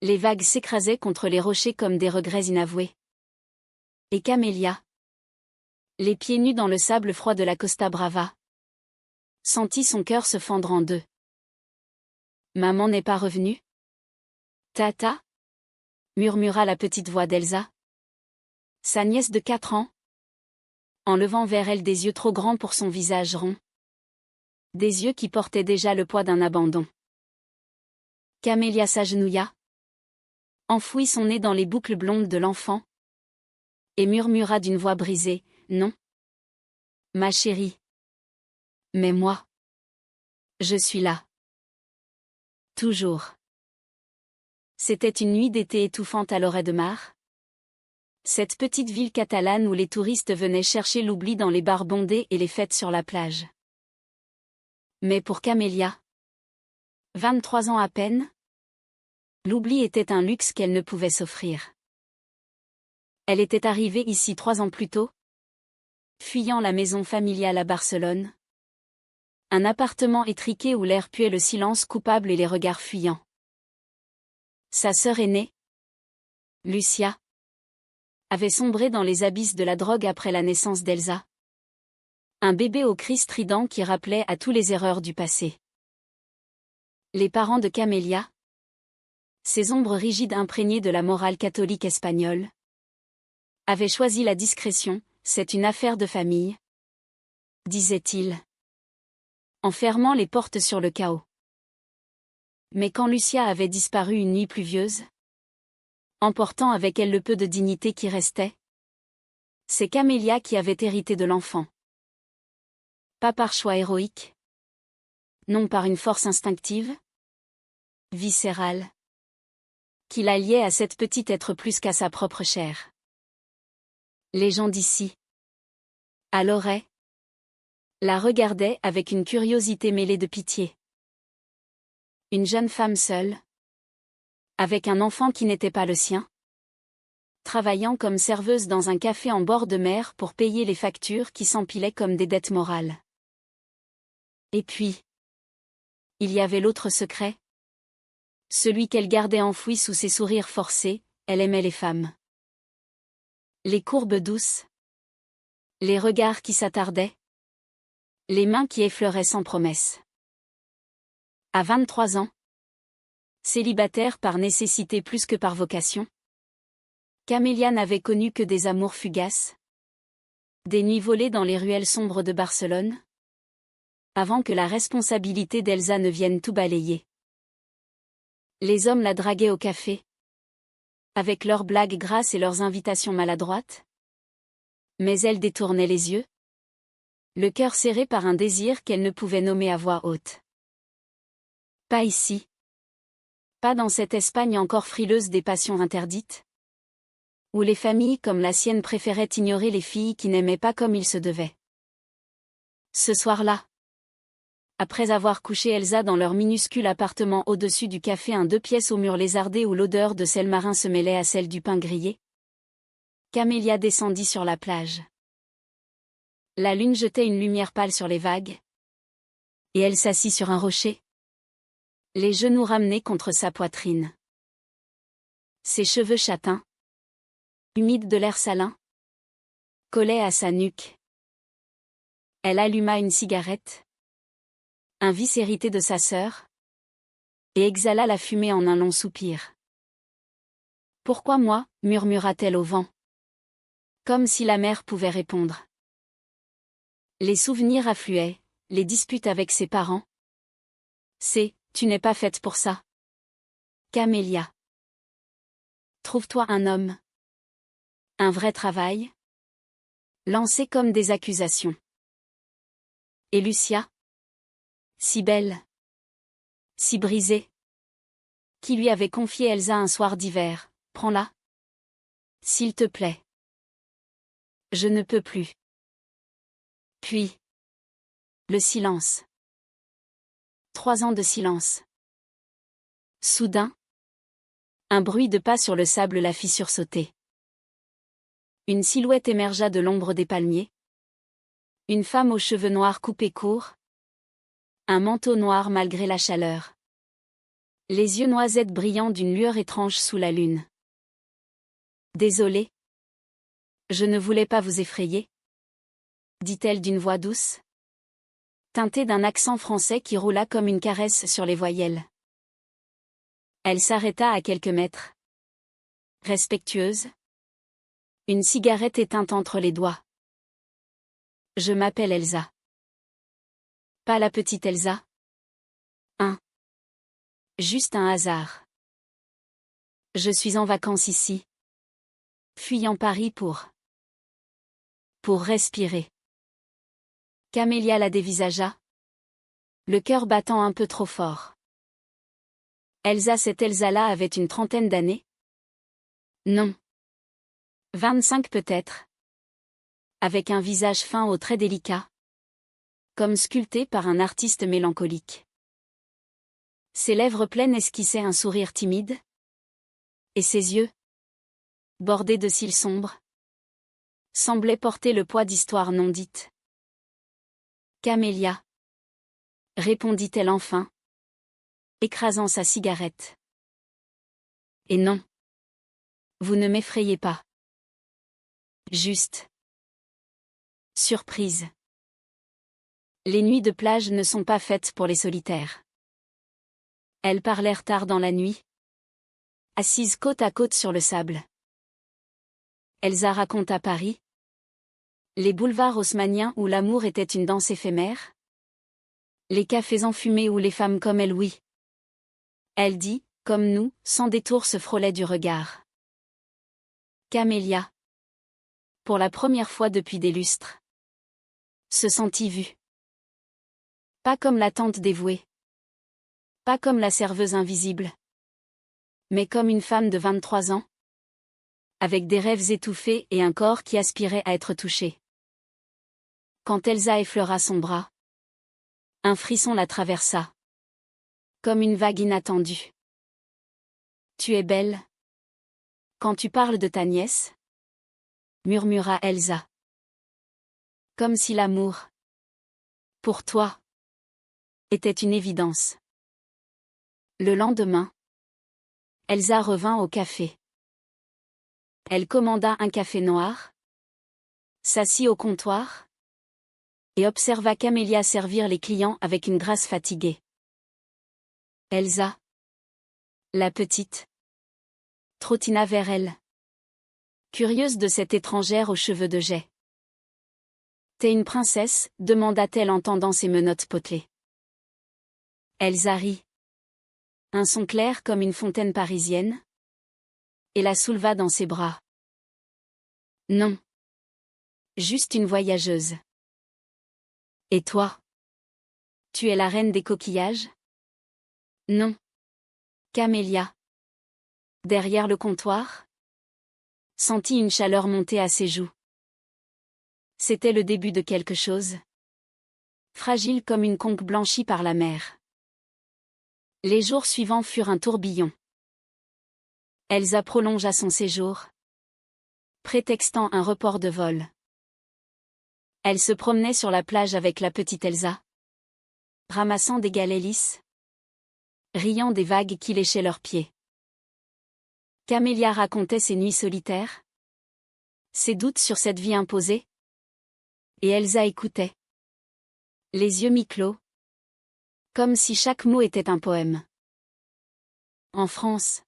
Les vagues s'écrasaient contre les rochers comme des regrets inavoués. Et Camélia, les pieds nus dans le sable froid de la Costa Brava, sentit son cœur se fendre en deux. Maman n'est pas revenue? Tata? Murmura la petite voix d'Elsa. Sa nièce de 4 ans, en levant vers elle des yeux trop grands pour son visage rond. Des yeux qui portaient déjà le poids d'un abandon. Camélia s'agenouilla, enfouit son nez dans les boucles blondes de l'enfant, et murmura d'une voix brisée, « Non. Ma chérie. Mais moi. Je suis là. Toujours. » C'était une nuit d'été étouffante à Lloret de Mar. Cette petite ville catalane où les touristes venaient chercher l'oubli dans les bars bondés et les fêtes sur la plage. Mais pour Camélia, 23 ans à peine, l'oubli était un luxe qu'elle ne pouvait s'offrir. Elle était arrivée ici 3 ans plus tôt, fuyant la maison familiale à Barcelone. Un appartement étriqué où l'air puait le silence coupable et les regards fuyants. Sa sœur aînée, Lucia, avait sombré dans les abysses de la drogue après la naissance d'Elsa. Un bébé au cri strident qui rappelait à tous les erreurs du passé. Les parents de Camélia, ces ombres rigides imprégnées de la morale catholique espagnole, avaient choisi la discrétion, c'est une affaire de famille, disait-il, en fermant les portes sur le chaos. Mais quand Lucia avait disparu une nuit pluvieuse, emportant avec elle le peu de dignité qui restait, c'est Camélia qui avait hérité de l'enfant. Pas par choix héroïque, non par une force instinctive, viscérale, qui la liait à cette petite être plus qu'à sa propre chair. Les gens d'ici, à Lloret, la regardaient avec une curiosité mêlée de pitié. Une jeune femme seule, avec un enfant qui n'était pas le sien, travaillant comme serveuse dans un café en bord de mer pour payer les factures qui s'empilaient comme des dettes morales. Et puis, il y avait l'autre secret. Celui qu'elle gardait enfoui sous ses sourires forcés, elle aimait les femmes. Les courbes douces, les regards qui s'attardaient, les mains qui effleuraient sans promesse. À 23 ans, célibataire par nécessité plus que par vocation, Camélia n'avait connu que des amours fugaces, des nuits volées dans les ruelles sombres de Barcelone, avant que la responsabilité d'Elsa ne vienne tout balayer. Les hommes la draguaient au café, avec leurs blagues grasses et leurs invitations maladroites. Mais elle détournait les yeux, le cœur serré par un désir qu'elle ne pouvait nommer à voix haute. Pas ici. Pas dans cette Espagne encore frileuse des passions interdites, où les familles comme la sienne préféraient ignorer les filles qui n'aimaient pas comme il se devait. Ce soir-là, après avoir couché Elsa dans leur minuscule appartement au-dessus du café, un 2 pièces aux murs lézardés où l'odeur de sel marin se mêlait à celle du pain grillé, Camélia descendit sur la plage. La lune jetait une lumière pâle sur les vagues, et elle s'assit sur un rocher, les genoux ramenés contre sa poitrine. Ses cheveux châtains, humides de l'air salin, collaient à sa nuque. Elle alluma une cigarette, un vice hérité de sa sœur, et exhala la fumée en un long soupir. « Pourquoi moi » murmura-t-elle au vent. Comme si la mer pouvait répondre. Les souvenirs affluaient, les disputes avec ses parents. Tu n'es pas faite pour ça. Camélia. Trouve-toi un homme. Un vrai travail. Lancé comme des accusations. Et Lucia? Si belle. Si brisée. Qui lui avait confié Elsa un soir d'hiver, prends-la. S'il te plaît. Je ne peux plus. Puis. Le silence. 3 ans de silence. Soudain, un bruit de pas sur le sable la fit sursauter. Une silhouette émergea de l'ombre des palmiers. Une femme aux cheveux noirs coupés courts. Un manteau noir malgré la chaleur. Les yeux noisettes brillants d'une lueur étrange sous la lune. Désolée. Je ne voulais pas vous effrayer, dit-elle d'une voix douce, teintée d'un accent français qui roula comme une caresse sur les voyelles. Elle s'arrêta à quelques mètres. Respectueuse. Une cigarette éteinte entre les doigts. Je m'appelle Elsa. Pas la petite Elsa. Juste un hasard. Je suis en vacances ici. Fuyant Paris pour respirer. Camélia la dévisagea. Le cœur battant un peu trop fort. Cette Elsa-là avait une trentaine d'années? Non. 25 peut-être. Avec un visage fin aux traits délicats. Comme sculpté par un artiste mélancolique. Ses lèvres pleines esquissaient un sourire timide. Et ses yeux, bordés de cils sombres, semblaient porter le poids d'histoires non dites. Camélia, répondit-elle enfin, écrasant sa cigarette. Et non. Vous ne m'effrayez pas. Juste. Surprise. Les nuits de plage ne sont pas faites pour les solitaires. Elles parlèrent tard dans la nuit, assises côte à côte sur le sable. Elsa raconta Paris, les boulevards haussmanniens où l'amour était une danse éphémère, les cafés enfumés où les femmes comme elle, oui. Elle dit, comme nous, sans détour se frôlait du regard. Camélia, pour la première fois depuis des lustres, se sentit vue. Pas comme la tante dévouée. Pas comme la serveuse invisible. Mais comme une femme de 23 ans. Avec des rêves étouffés et un corps qui aspirait à être touché. Quand Elsa effleura son bras, un frisson la traversa. Comme une vague inattendue. Tu es belle. Quand tu parles de ta nièce, murmura Elsa. Comme si l'amour, pour toi, était une évidence. Le lendemain, Elsa revint au café. Elle commanda un café noir, s'assit au comptoir, et observa Camélia servir les clients avec une grâce fatiguée. Elsa, la petite, trottina vers elle. Curieuse de cette étrangère aux cheveux de jais. T'es une princesse, demanda-t-elle en tendant ses menottes potelées. Elsa rit. Un son clair comme une fontaine parisienne. Et la souleva dans ses bras. Non. Juste une voyageuse. Et toi? Tu es la reine des coquillages? Non. Camélia. Derrière le comptoir? Sentit une chaleur monter à ses joues. C'était le début de quelque chose. Fragile comme une conque blanchie par la mer. Les jours suivants furent un tourbillon. Elsa prolongea son séjour, prétextant un report de vol. Elle se promenait sur la plage avec la petite Elsa, ramassant des galets lisses, riant des vagues qui léchaient leurs pieds. Camélia racontait ses nuits solitaires, ses doutes sur cette vie imposée. Et Elsa écoutait. Les yeux mi-clos. Comme si chaque mot était un poème. En France,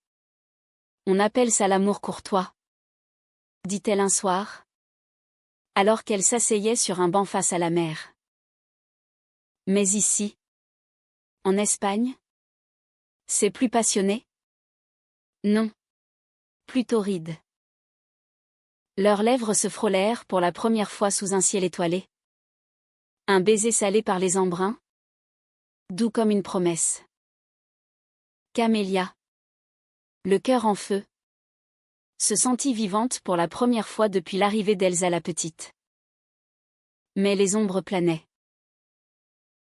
on appelle ça l'amour courtois, dit-elle un soir, alors qu'elle s'asseyait sur un banc face à la mer. Mais ici, en Espagne, c'est plus passionné? Non. Plus torride. Leurs lèvres se frôlèrent pour la première fois sous un ciel étoilé. Un baiser salé par les embruns, doux comme une promesse. Camélia, le cœur en feu, se sentit vivante pour la première fois depuis l'arrivée d'Elsa la petite. Mais les ombres planaient.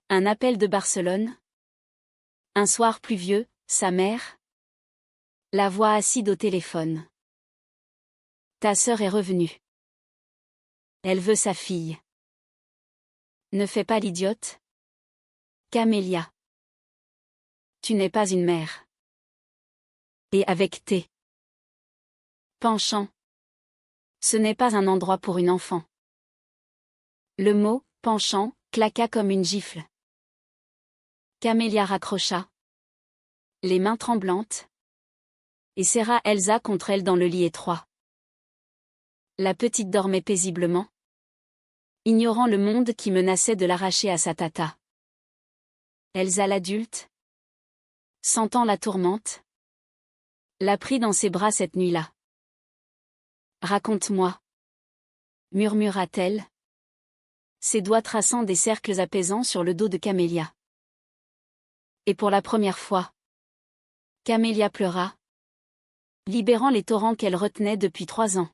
Un appel de Barcelone. Un soir pluvieux, sa mère. La voix acide au téléphone. Ta sœur est revenue. Elle veut sa fille. Ne fais pas l'idiote. Camélia. Tu n'es pas une mère. Et avec tes penchants. Ce n'est pas un endroit pour une enfant. Le mot « penchant » claqua comme une gifle. Camélia raccrocha, les mains tremblantes, et serra Elsa contre elle dans le lit étroit. La petite dormait paisiblement, ignorant le monde qui menaçait de l'arracher à sa tata. Elsa l'adulte, sentant la tourmente, la prit dans ses bras cette nuit-là. « Raconte-moi » murmura-t-elle, ses doigts traçant des cercles apaisants sur le dos de Camélia. Et pour la première fois, Camélia pleura, libérant les torrents qu'elle retenait depuis 3 ans.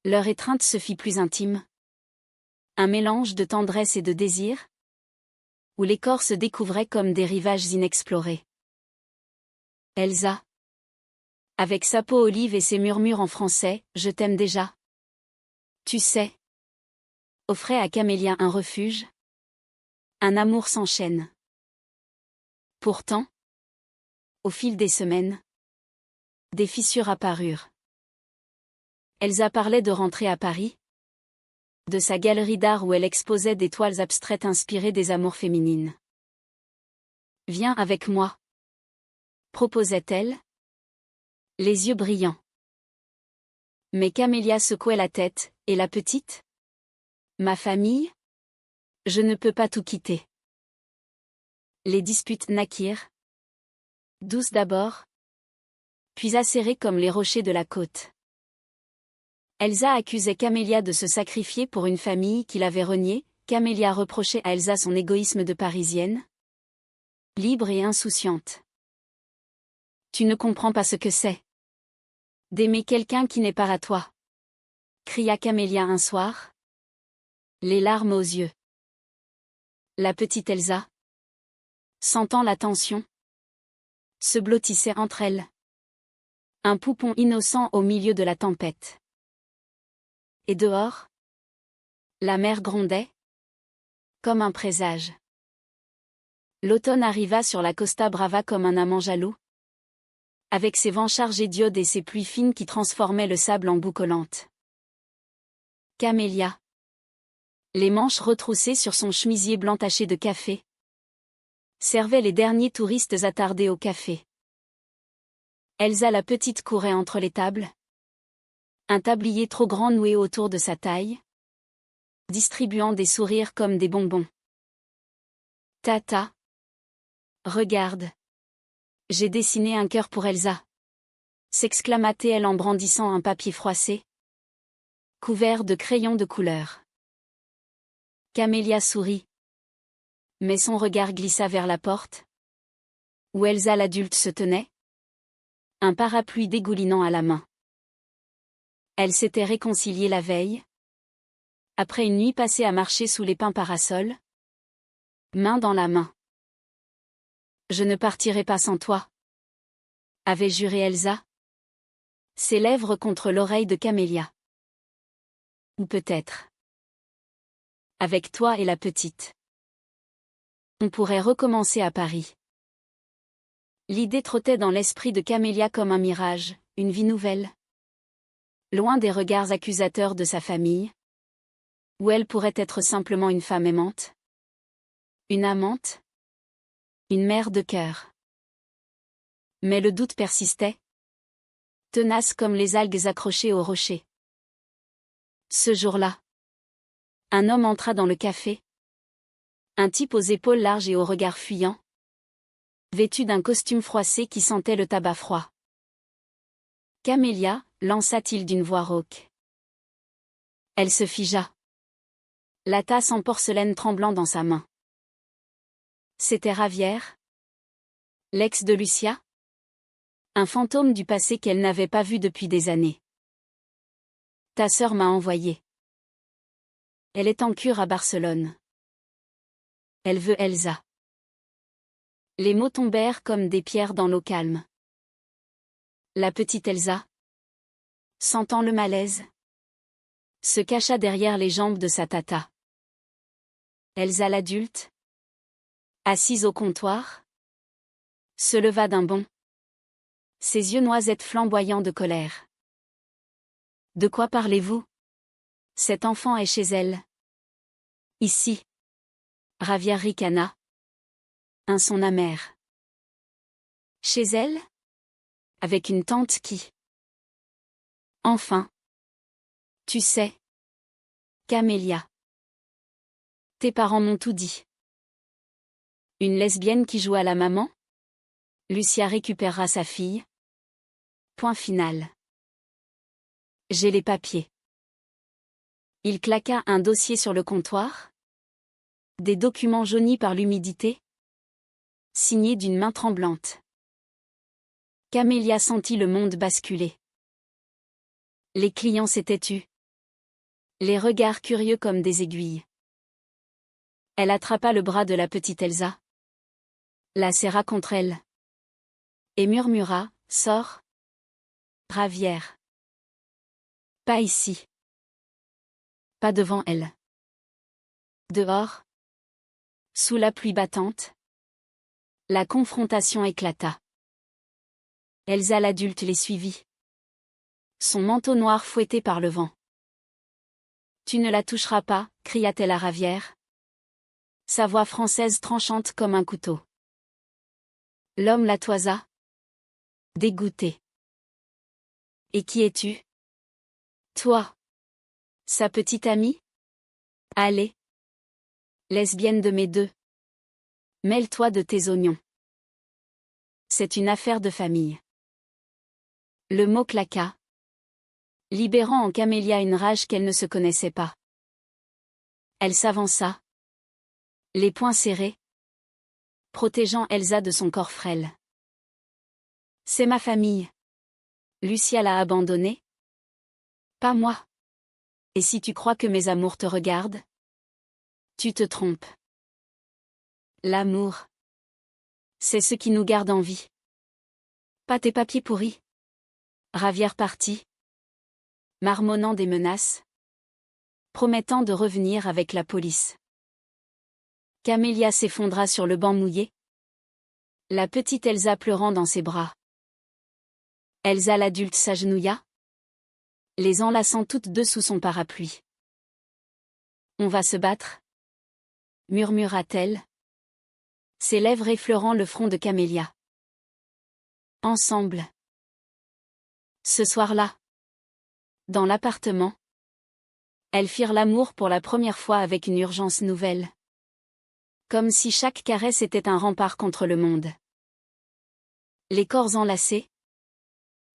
Leur étreinte se fit plus intime. Un mélange de tendresse et de désir, où les corps se découvraient comme des rivages inexplorés. Elsa, avec sa peau olive et ses murmures en français, « Je t'aime déjà. Tu sais », offrait à Camélia un refuge. Un amour sans chaîne. Pourtant, au fil des semaines, des fissures apparurent. Elsa parlait de rentrer à Paris, de sa galerie d'art où elle exposait des toiles abstraites inspirées des amours féminines. « Viens avec moi », proposait-elle, les yeux brillants. Mais Camélia secouait la tête, « Et la petite ? Ma famille ? Je ne peux pas tout quitter. » Les disputes naquirent. Douces d'abord, puis acérées comme les rochers de la côte. Elsa accusait Camélia de se sacrifier pour une famille qui l'avait reniée. Camélia reprochait à Elsa son égoïsme de Parisienne, libre et insouciante. « Tu ne comprends pas ce que c'est d'aimer quelqu'un qui n'est pas à toi », cria Camélia un soir, les larmes aux yeux. La petite Elsa, sentant la tension, se blottissait entre elles. Un poupon innocent au milieu de la tempête. Et dehors, la mer grondait, comme un présage. L'automne arriva sur la Costa Brava comme un amant jaloux, avec ses vents chargés d'iode et ses pluies fines qui transformaient le sable en boue collante. Camélia, les manches retroussées sur son chemisier blanc taché de café, servait les derniers touristes attardés au café. Elsa la petite courait entre les tables, un tablier trop grand noué autour de sa taille, distribuant des sourires comme des bonbons. « Tata, regarde. J'ai dessiné un cœur pour Elsa », s'exclama-t-elle en brandissant un papier froissé, couvert de crayons de couleur. Camélia sourit. Mais son regard glissa vers la porte, où Elsa l'adulte se tenait, un parapluie dégoulinant à la main. Elle s'était réconciliée la veille, après une nuit passée à marcher sous les pins parasols, main dans la main. « Je ne partirai pas sans toi », avait juré Elsa, ses lèvres contre l'oreille de Camélia. « Ou peut-être avec toi et la petite. On pourrait recommencer à Paris. » L'idée trottait dans l'esprit de Camélia comme un mirage, une vie nouvelle. Loin des regards accusateurs de sa famille, où elle pourrait être simplement une femme aimante, une amante, une mère de cœur. Mais le doute persistait, tenace comme les algues accrochées au rocher. Ce jour-là, un homme entra dans le café. Un type aux épaules larges et au regard fuyant, vêtu d'un costume froissé qui sentait le tabac froid. « Camélia », lança-t-il d'une voix rauque. Elle se figea, la tasse en porcelaine tremblant dans sa main. C'était Ravière, l'ex de Lucia, un fantôme du passé qu'elle n'avait pas vu depuis des années. « Ta sœur m'a envoyé. Elle est en cure à Barcelone. Elle veut Elsa. » Les mots tombèrent comme des pierres dans l'eau calme. La petite Elsa, sentant le malaise, se cacha derrière les jambes de sa tata. Elsa l'adulte, assise au comptoir, se leva d'un bond, Ses yeux noisettes flamboyants de colère. De quoi parlez-vous? Cet enfant est chez elle. Ici. Javier ricana. Un son amer. Chez elle? Avec une tante qui? Enfin. Tu sais. Camélia. Tes parents m'ont tout dit. Une lesbienne qui joue à la maman? Lucia récupérera sa fille. Point final. J'ai les papiers. Il claqua un dossier sur le comptoir. Des documents jaunis par l'humidité. Signés d'une main tremblante. Camélia sentit le monde basculer. Les clients s'étaient tus. Les regards curieux comme des aiguilles. Elle attrapa le bras de la petite Elsa. La serra contre elle. Et murmura, « Sors. Ravière. Pas ici. Pas devant elle. Dehors. Sous la pluie battante. » La confrontation éclata. Elsa l'adulte les suivit. Son manteau noir fouetté par le vent. « Tu ne la toucheras pas, cria-t-elle à Ravière. Sa voix française tranchante comme un couteau. L'homme la toisa. Dégoûté. Et qui es-tu? Toi. Sa petite amie? Allez. Lesbienne de mes deux. Mêle-toi de tes oignons. C'est une affaire de famille. Le mot claqua, libérant en Camélia une rage qu'elle ne se connaissait pas. Elle s'avança, les poings serrés, protégeant Elsa de son corps frêle. C'est ma famille. Lucia l'a abandonnée? Pas moi. Et si tu crois que mes amours te regardent? Tu te trompes. L'amour. C'est ce qui nous garde en vie. Pas tes papiers pourris. Ravière partit, marmonnant des menaces, promettant de revenir avec la police. Camélia s'effondra sur le banc mouillé. La petite Elsa pleurant dans ses bras. Elsa l'adulte s'agenouilla, les enlaçant toutes deux sous son parapluie. On va se battre? Murmura-t-elle, ses lèvres effleurant le front de Camélia. Ensemble. Ce soir-là, dans l'appartement, elles firent l'amour pour la première fois avec une urgence nouvelle. Comme si chaque caresse était un rempart contre le monde. Les corps enlacés.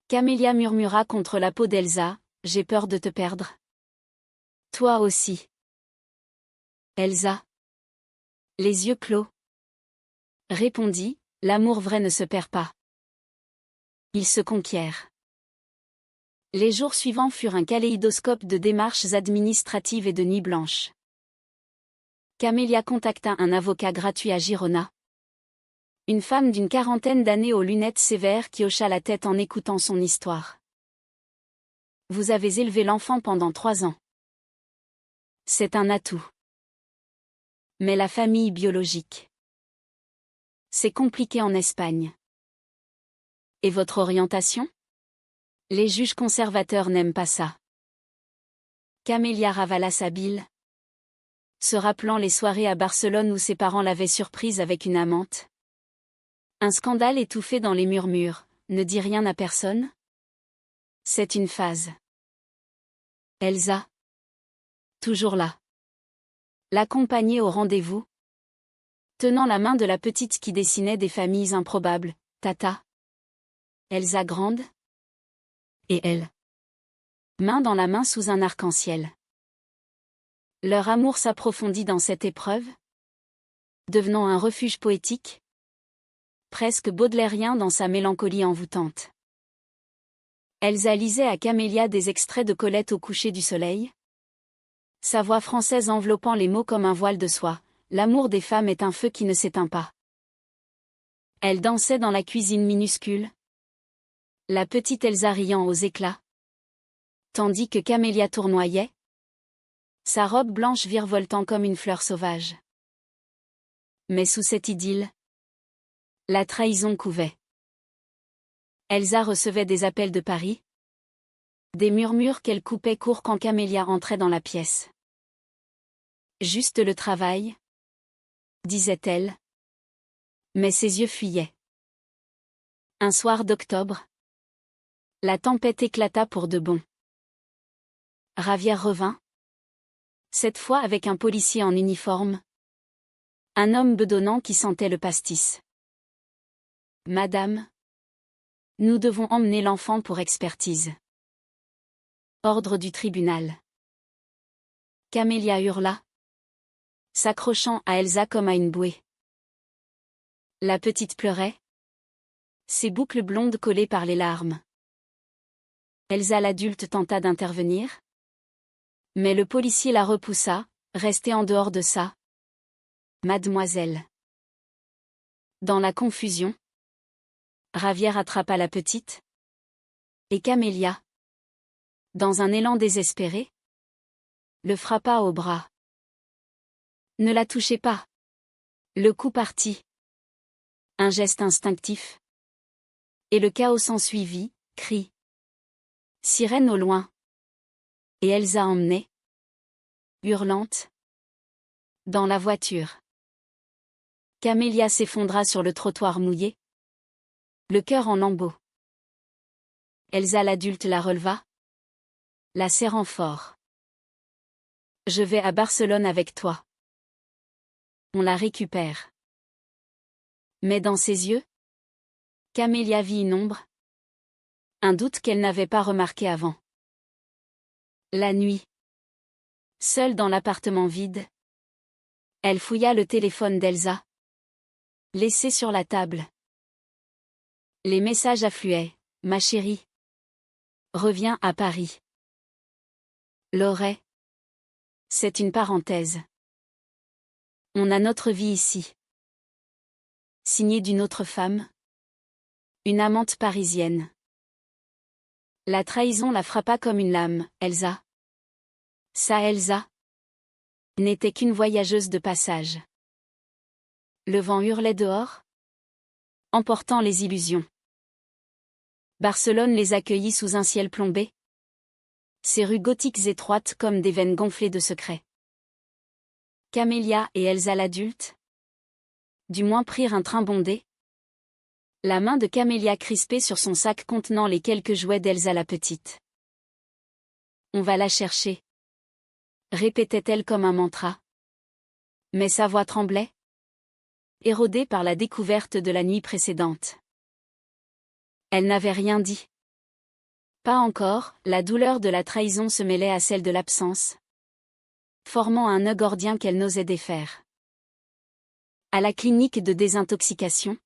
Camélia murmura contre la peau d'Elsa, « J'ai peur de te perdre. » Toi aussi. Elsa. Les yeux clos. Répondit, « L'amour vrai ne se perd pas. » Ils se conquièrent. Les jours suivants furent un kaléidoscope de démarches administratives et de nuits blanches. Camélia contacta un avocat gratuit à Girona. Une femme d'une quarantaine d'années aux lunettes sévères qui hocha la tête en écoutant son histoire. Vous avez élevé l'enfant pendant 3 ans. C'est un atout. Mais la famille biologique. C'est compliqué en Espagne. Et votre orientation? Les juges conservateurs n'aiment pas ça. Camélia ravala sa bile, se rappelant les soirées à Barcelone où ses parents l'avaient surprise avec une amante. Un scandale étouffé dans les murmures, ne dis rien à personne? C'est une phase. Elsa. Toujours là. L'accompagnait au rendez-vous. Tenant la main de la petite qui dessinait des familles improbables, Tata. Elsa grande. Et elle. Main dans la main sous un arc-en-ciel. Leur amour s'approfondit dans cette épreuve, devenant un refuge poétique, presque baudelairien dans sa mélancolie envoûtante. Elsa lisait à Camélia des extraits de Colette au coucher du soleil. Sa voix française enveloppant les mots comme un voile de soie, l'amour des femmes est un feu qui ne s'éteint pas. Elle dansait dans la cuisine minuscule. La petite Elsa riant aux éclats. Tandis que Camélia tournoyait. Sa robe blanche virevoltant comme une fleur sauvage. Mais sous cette idylle, la trahison couvait. Elsa recevait des appels de Paris. Des murmures qu'elle coupait court quand Camélia entrait dans la pièce. Juste le travail, disait-elle. Mais ses yeux fuyaient. Un soir d'octobre, la tempête éclata pour de bon. Ravière revint. Cette fois avec un policier en uniforme. Un homme bedonnant qui sentait le pastis. Madame, nous devons emmener l'enfant pour expertise. Ordre du tribunal. Camélia hurla, s'accrochant à Elsa comme à une bouée. La petite pleurait, ses boucles blondes collées par les larmes. Elsa l'adulte tenta d'intervenir. Mais le policier la repoussa, restez en dehors de ça. Mademoiselle. Dans la confusion, Ravière attrapa la petite. Et Camélia, dans un élan désespéré, le frappa au bras. Ne la touchez pas. Le coup partit. Un geste instinctif. Et le chaos s'ensuivit, cris. Sirène au loin. Et Elsa emmenait, hurlante, dans la voiture. Camélia s'effondra sur le trottoir mouillé, le cœur en lambeaux. Elsa l'adulte la releva, la serrant fort. Je vais à Barcelone avec toi. On la récupère. Mais dans ses yeux, Camélia vit une ombre, un doute qu'elle n'avait pas remarqué avant. La nuit. Seule dans l'appartement vide, elle fouilla le téléphone d'Elsa, laissé sur la table. Les messages affluaient. Ma chérie. Reviens à Paris. Loret. C'est une parenthèse. On a notre vie ici. Signé d'une autre femme. Une amante parisienne. La trahison la frappa comme une lame. Elsa. Sa Elsa. N'était qu'une voyageuse de passage. Le vent hurlait dehors, emportant les illusions. Barcelone les accueillit sous un ciel plombé. Ses rues gothiques étroites comme des veines gonflées de secrets. Camélia et Elsa l'adulte, du moins prirent un train bondé. La main de Camélia crispée sur son sac contenant les quelques jouets d'Elsa la petite. On va la chercher, répétait-elle comme un mantra. Mais sa voix tremblait, érodée par la découverte de la nuit précédente. Elle n'avait rien dit. Pas encore, la douleur de la trahison se mêlait à celle de l'absence, formant un nœud gordien qu'elle n'osait défaire. À la clinique de désintoxication,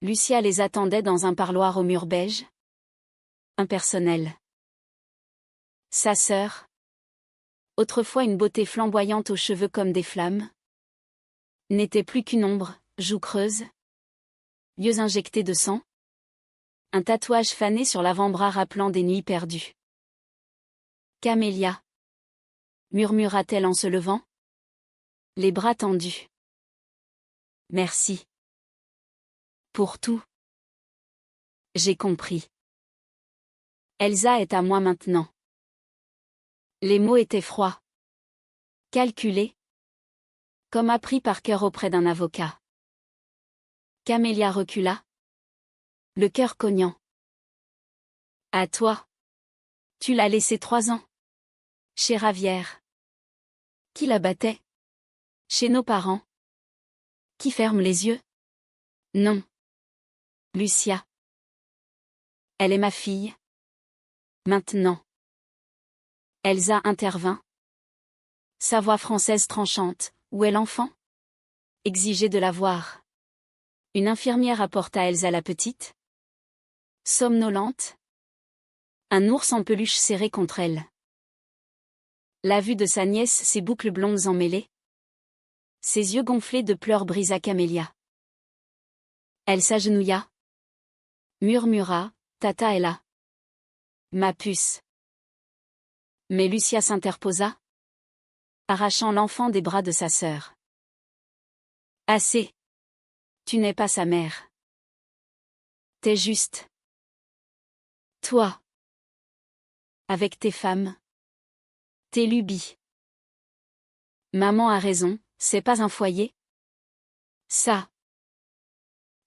Lucia les attendait dans un parloir au mur beige. Impersonnel. Sa sœur, autrefois une beauté flamboyante aux cheveux comme des flammes, n'était plus qu'une ombre, joues creuses, yeux injectés de sang, un tatouage fané sur l'avant-bras rappelant des nuits perdues. Camélia, murmura-t-elle en se levant, les bras tendus. Merci. Pour tout. J'ai compris. Elsa est à moi maintenant. Les mots étaient froids. Calculés. Comme appris par cœur auprès d'un avocat. Camélia recula. Le cœur cognant. À toi. Tu l'as laissé 3 ans. Chez Ravière. Qui la battait? Chez nos parents. Qui ferme les yeux? Non. Lucia. Elle est ma fille. Maintenant. Elsa intervint. Sa voix française tranchante. Où est l'enfant? Exigeait de la voir. Une infirmière apporta Elsa la petite. Somnolente. Un ours en peluche serré contre elle. La vue de sa nièce, ses boucles blondes emmêlées. Ses yeux gonflés de pleurs brisa Camélia. Elle s'agenouilla. Murmura, Tata est là. Ma puce. Mais Lucia s'interposa, arrachant l'enfant des bras de sa sœur. Assez. Tu n'es pas sa mère. T'es juste. Toi. Avec tes femmes. Tes lubies. Maman a raison, c'est pas un foyer. Ça.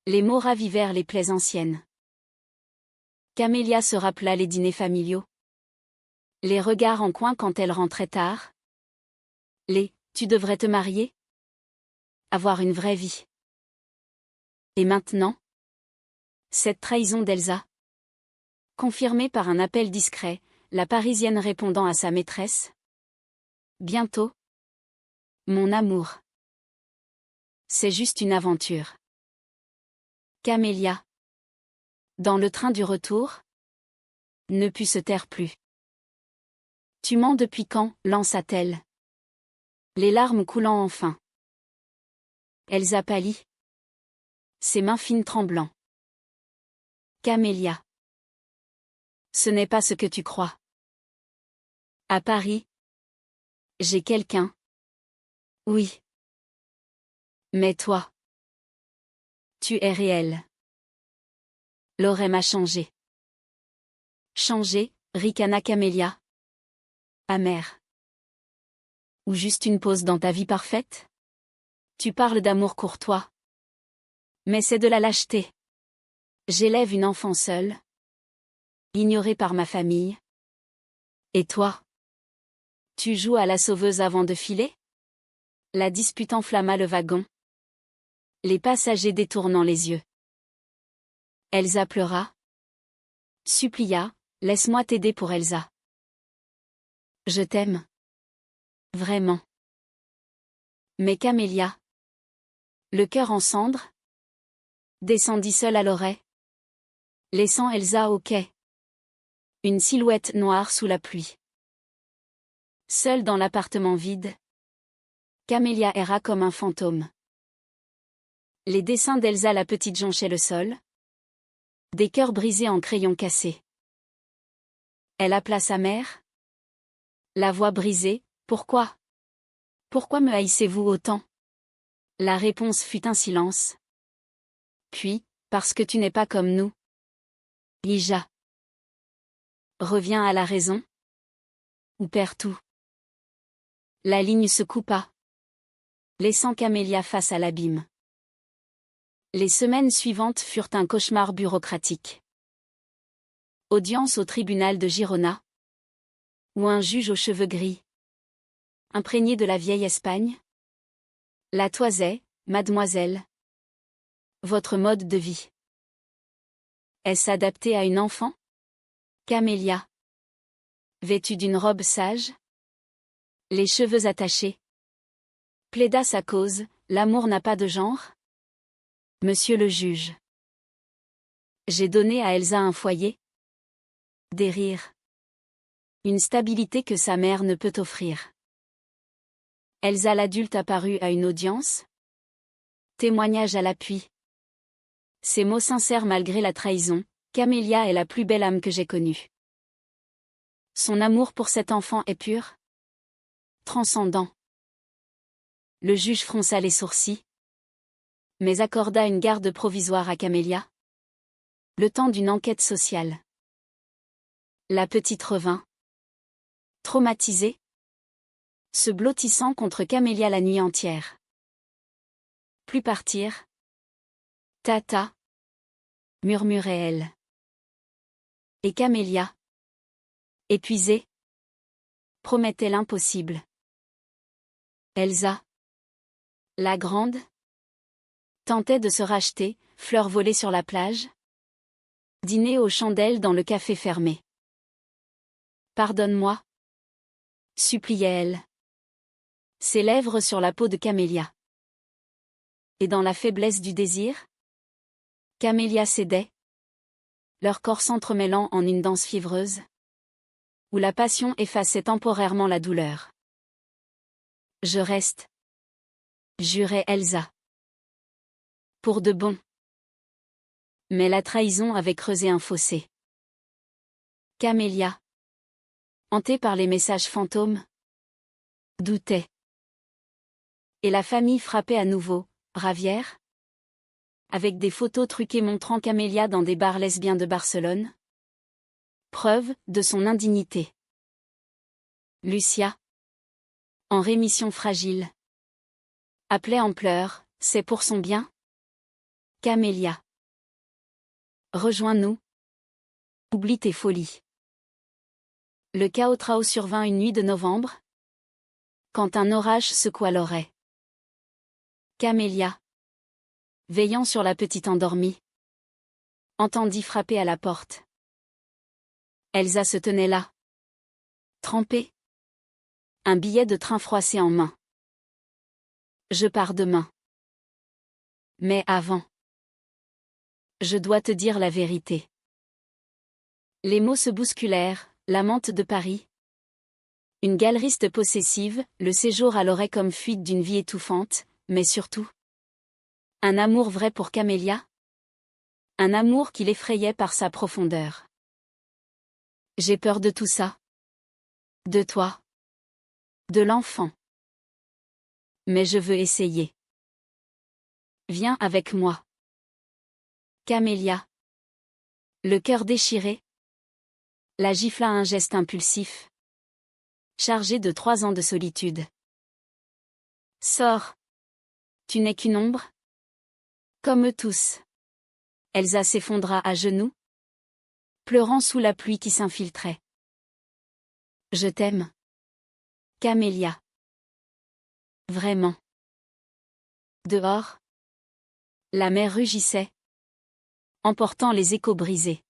Les mots ravivèrent les plaies anciennes. Camélia se rappela les dîners familiaux. Les regards en coin quand elle rentrait tard. Tu devrais te marier? Avoir une vraie vie. Et maintenant? Cette trahison d'Elsa. Confirmée par un appel discret, la Parisienne répondant à sa maîtresse. Bientôt. Mon amour. C'est juste une aventure. Camélia. Dans le train du retour? Ne put se taire plus. Tu mens depuis quand? Lança-t-elle. Les larmes coulant enfin. Elsa pâlit. Ses mains fines tremblant. Camélia. Ce n'est pas ce que tu crois. À Paris. J'ai quelqu'un. Oui. Mais toi. Tu es réel. L'aurait m'a changé. Changé, ricana Camélia. Amère. Ou juste une pause dans ta vie parfaite? Tu parles d'amour courtois. Mais c'est de la lâcheté. J'élève une enfant seule. Ignorée par ma famille. Et toi? Tu joues à la sauveuse avant de filer? La dispute enflamma le wagon. Les passagers détournant les yeux. Elsa pleura. Supplia, laisse-moi t'aider pour Elsa. Je t'aime. Vraiment. Mais Camélia. Le cœur en cendres? Descendit seule à l'oreille. Laissant Elsa au quai. Une silhouette noire sous la pluie. Seule dans l'appartement vide. Camélia erra comme un fantôme. Les dessins d'Elsa la petite jonchaient le sol. Des cœurs brisés en crayons cassés. Elle appela sa mère. La voix brisée, pourquoi? Pourquoi me haïssez-vous autant? La réponse fut un silence. Puis, parce que tu n'es pas comme nous. Lija. Reviens à la raison. Ou perds tout. La ligne se coupa. Laissant Camélia face à l'abîme. Les semaines suivantes furent un cauchemar bureaucratique. Audience au tribunal de Girona. Où un juge aux cheveux gris. Imprégné de la vieille Espagne. La toisait, mademoiselle. Votre mode de vie. Est-ce adapté à une enfant? Camélia. Vêtue d'une robe sage. Les cheveux attachés. Plaida sa cause, l'amour n'a pas de genre? Monsieur le juge. J'ai donné à Elsa un foyer. Des rires. Une stabilité que sa mère ne peut offrir. Elsa l'adulte apparut à une audience. Témoignage à l'appui. Ces mots sincères malgré la trahison, Camélia est la plus belle âme que j'ai connue. Son amour pour cet enfant est pur. Transcendant. Le juge fronça les sourcils. Mais accorda une garde provisoire à Camélia. Le temps d'une enquête sociale. La petite revint. Traumatisée. Se blottissant contre Camélia la nuit entière. Plus partir. Tata. Murmurait-elle. Et Camélia. Épuisée. Promettait l'impossible. Elsa. La grande. Tentait de se racheter, fleurs volées sur la plage. Dîner aux chandelles dans le café fermé. Pardonne-moi. Suppliait-elle. Ses lèvres sur la peau de Camélia. Et dans la faiblesse du désir? Camélia cédait. Leur corps s'entremêlant en une danse fiévreuse. Où la passion effaçait temporairement la douleur. Je reste. Jurait Elsa. Pour de bon. Mais la trahison avait creusé un fossé. Camélia. Hantée par les messages fantômes. Doutait. Et la famille frappait à nouveau, Ravière? Avec des photos truquées montrant Camélia dans des bars lesbiens de Barcelone. Preuve de son indignité. Lucia. En rémission fragile. Appelait en pleurs, c'est pour son bien? Camélia. Rejoins-nous. Oublie tes folies. Le chaos trao survint une nuit de novembre, quand un orage secoua l'oreille. Camélia, veillant sur la petite endormie, entendit frapper à la porte. Elsa se tenait là, trempée, un billet de train froissé en main. Je pars demain. Mais avant, je dois te dire la vérité. Les mots se bousculèrent, l'amante de Paris. Une galeriste possessive, le séjour à l'oreille comme fuite d'une vie étouffante, mais surtout un amour vrai pour Camélia. Un amour qui l'effrayait par sa profondeur. J'ai peur de tout ça. De toi. De l'enfant. Mais je veux essayer. Viens avec moi. Camélia. Le cœur déchiré. La gifla à un geste impulsif. Chargé de 3 ans de solitude. Sors. Tu n'es qu'une ombre? Comme eux tous. Elsa s'effondra à genoux, pleurant sous la pluie qui s'infiltrait. Je t'aime. Camélia. Vraiment. Dehors. La mer rugissait, emportant les échos brisés.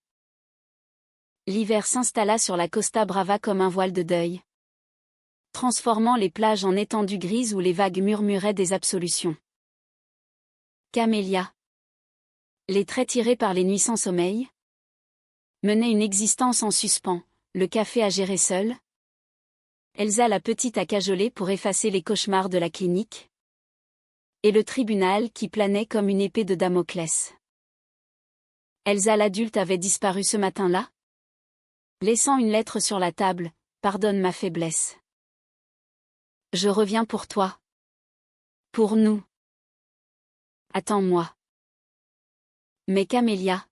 L'hiver s'installa sur la Costa Brava comme un voile de deuil, transformant les plages en étendues grises où les vagues murmuraient des absolutions. Camélia. Les traits tirés par les nuits sans sommeil, menait une existence en suspens, le café à gérer seul. Elsa la petite à cajoler pour effacer les cauchemars de la clinique. Et le tribunal qui planait comme une épée de Damoclès. Elsa l'adulte avait disparu ce matin-là, laissant une lettre sur la table, pardonne ma faiblesse. Je reviens pour toi. Pour nous. Attends-moi. Mais Camélia,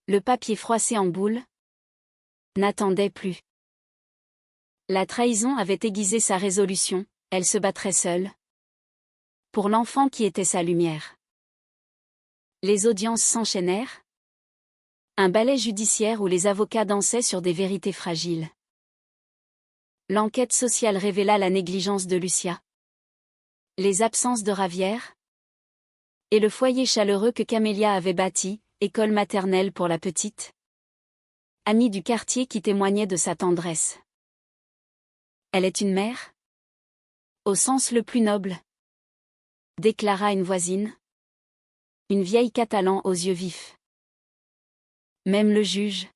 le papier froissé en boule, n'attendait plus. La trahison avait aiguisé sa résolution, elle se battrait seule. Pour l'enfant qui était sa lumière. Les audiences s'enchaînèrent. Un ballet judiciaire où les avocats dansaient sur des vérités fragiles. L'enquête sociale révéla la négligence de Lucia. Les absences de Ravière. Et le foyer chaleureux que Camélia avait bâti, école maternelle pour la petite. Amie du quartier qui témoignait de sa tendresse. Elle est une mère? Au sens le plus noble. Déclara une voisine. Une vieille Catalan aux yeux vifs. Même le juge,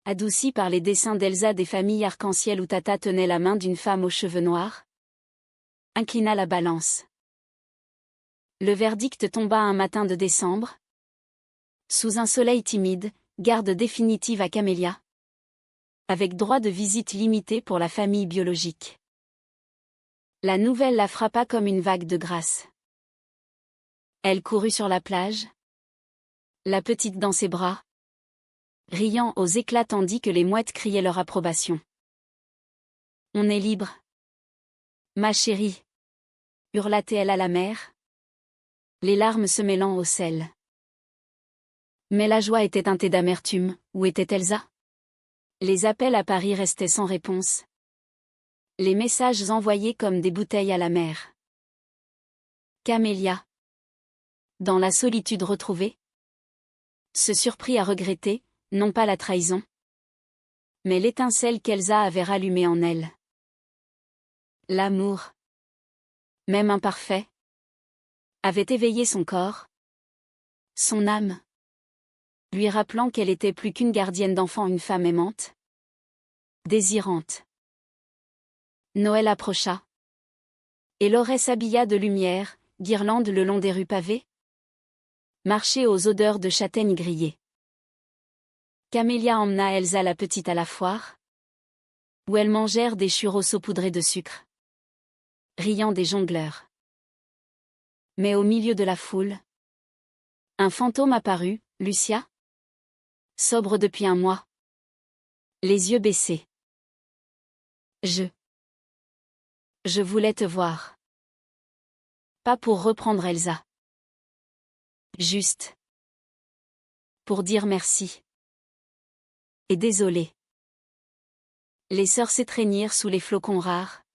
adouci par les dessins d'Elsa des familles arc-en-ciel où Tata tenait la main d'une femme aux cheveux noirs, inclina la balance. Le verdict tomba un matin de décembre. Sous un soleil timide, garde définitive à Camélia. Avec droit de visite limité pour la famille biologique. La nouvelle la frappa comme une vague de grâce. Elle courut sur la plage. La petite dans ses bras. Riant aux éclats tandis que les mouettes criaient leur approbation. On est libre. Ma chérie. Hurla-t-elle à la mer. Les larmes se mêlant au sel. Mais la joie était teintée d'amertume, où était Elsa? Les appels à Paris restaient sans réponse. Les messages envoyés comme des bouteilles à la mer. Camélia. Dans la solitude retrouvée. Se surprit à regretter, non pas la trahison, mais l'étincelle qu'Elsa avait rallumée en elle. L'amour, même imparfait, avait éveillé son corps, son âme, lui rappelant qu'elle était plus qu'une gardienne d'enfants, une femme aimante, désirante. Noël approcha. Et Laurey s'habilla de lumière, guirlande le long des rues pavées. Marchait aux odeurs de châtaignes grillées. Camélia emmena Elsa la petite à la foire, où elles mangèrent des churros saupoudrés de sucre, riant des jongleurs. Mais au milieu de la foule, un fantôme apparut, Lucia. Sobre depuis un mois. Les yeux baissés. Je voulais te voir. Pas pour reprendre Elsa. Juste. Pour dire merci. Et désolé. Les sœurs s'étreignirent sous les flocons rares.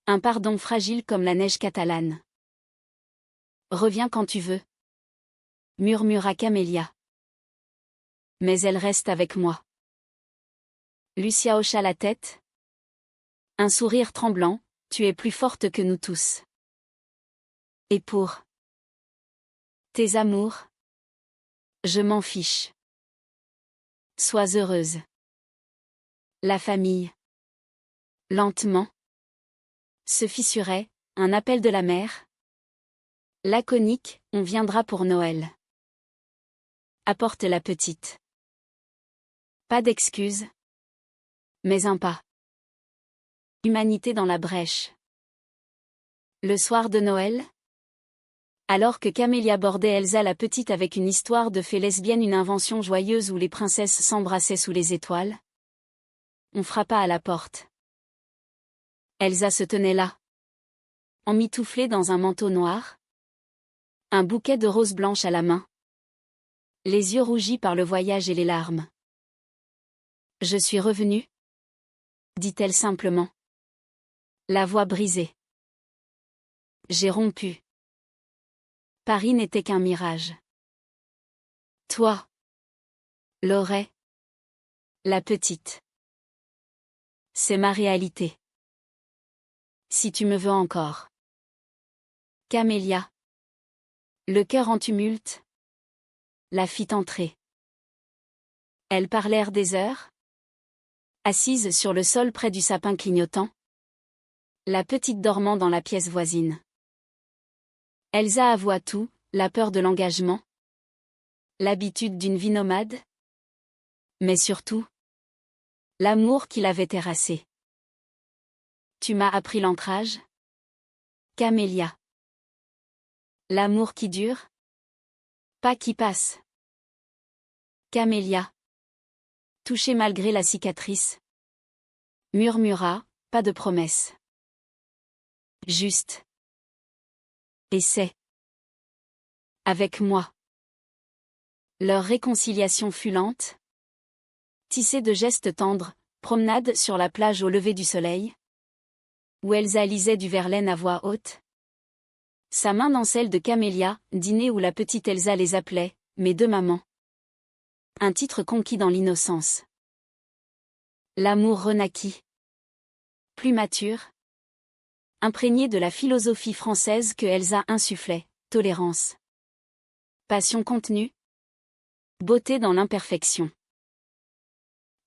Un pardon fragile comme la neige catalane. Reviens quand tu veux. Murmura Camélia. Mais elle reste avec moi. Lucia hocha la tête. Un sourire tremblant, tu es plus forte que nous tous. Et pour tes amours, je m'en fiche. Sois heureuse. La famille. Lentement. Se fissurait, un appel de la mère. Laconique, on viendra pour Noël. Apporte la petite. Pas d'excuses. Mais un pas. Humanité dans la brèche. Le soir de Noël? Alors que Camélia bordait Elsa la petite avec une histoire de fée lesbienne, une invention joyeuse où les princesses s'embrassaient sous les étoiles, on frappa à la porte. Elsa se tenait là. Emmitouflée dans un manteau noir. Un bouquet de roses blanches à la main. Les yeux rougis par le voyage et les larmes. Je suis revenue, dit-elle simplement. La voix brisée. J'ai rompu. Paris n'était qu'un mirage. Toi. L'aurais. La petite. C'est ma réalité. Si tu me veux encore. Camélia. Le cœur en tumulte. La fit entrer. Elles parlèrent des heures. Assise sur le sol près du sapin clignotant. La petite dormant dans la pièce voisine. Elsa avoua tout, la peur de l'engagement. L'habitude d'une vie nomade. Mais surtout, l'amour qui l'avait terrassée. Tu m'as appris l'ancrage? Camélia. L'amour qui dure? Pas qui passe. Camélia. Touchée malgré la cicatrice. Murmura, pas de promesse. Juste. Essaie. Avec moi. Leur réconciliation fut lente. Tissée de gestes tendres, promenade sur la plage au lever du soleil. Où Elsa lisait du Verlaine à voix haute. Sa main dans celle de Camélia, dîner où la petite Elsa les appelait, mes deux mamans. Un titre conquis dans l'innocence. L'amour renaquit. Plus mature. Imprégné de la philosophie française que Elsa insufflait, tolérance. Passion contenue. Beauté dans l'imperfection.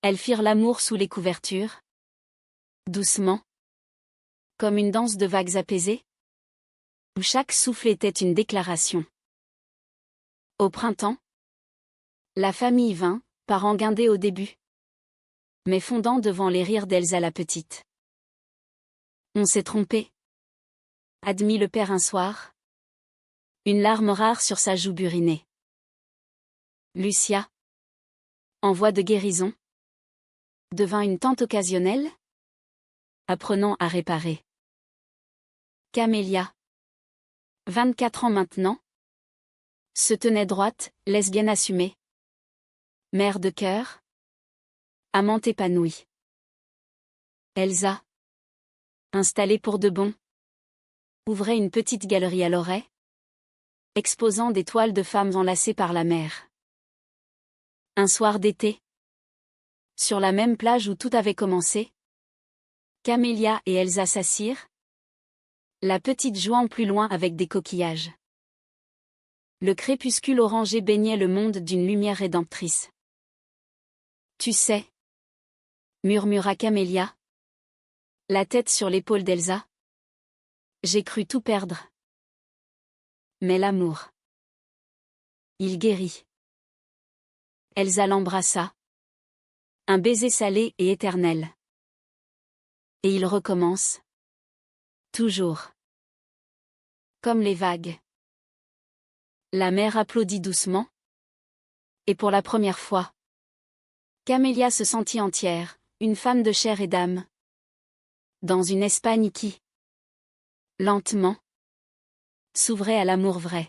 Elles firent l'amour sous les couvertures. Doucement. Comme une danse de vagues apaisées. Où chaque souffle était une déclaration. Au printemps. La famille vint, parents guindés au début. Mais fondant devant les rires d'Elsa la petite. On s'est trompé. Admit le père un soir. Une larme rare sur sa joue burinée. Lucia. En voie de guérison. Devint une tante occasionnelle. Apprenant à réparer. Camélia. 24 ans maintenant. Se tenait droite, lesbienne assumée. Mère de cœur. Amante épanouie. Elsa. Installée pour de bon. Ouvrait une petite galerie à l'oreille. Exposant des toiles de femmes enlacées par la mer. Un soir d'été. Sur la même plage où tout avait commencé. Camélia et Elsa s'assirent. La petite jouant plus loin avec des coquillages. Le crépuscule orangé baignait le monde d'une lumière rédemptrice. Tu sais, murmura Camélia. La tête sur l'épaule d'Elsa. J'ai cru tout perdre. Mais l'amour. Il guérit. Elsa l'embrassa. Un baiser salé et éternel. Et il recommence. Toujours. Comme les vagues. La mer applaudit doucement. Et pour la première fois. Camélia se sentit entière, une femme de chair et d'âme. Dans une Espagne qui, lentement, s'ouvrait à l'amour vrai.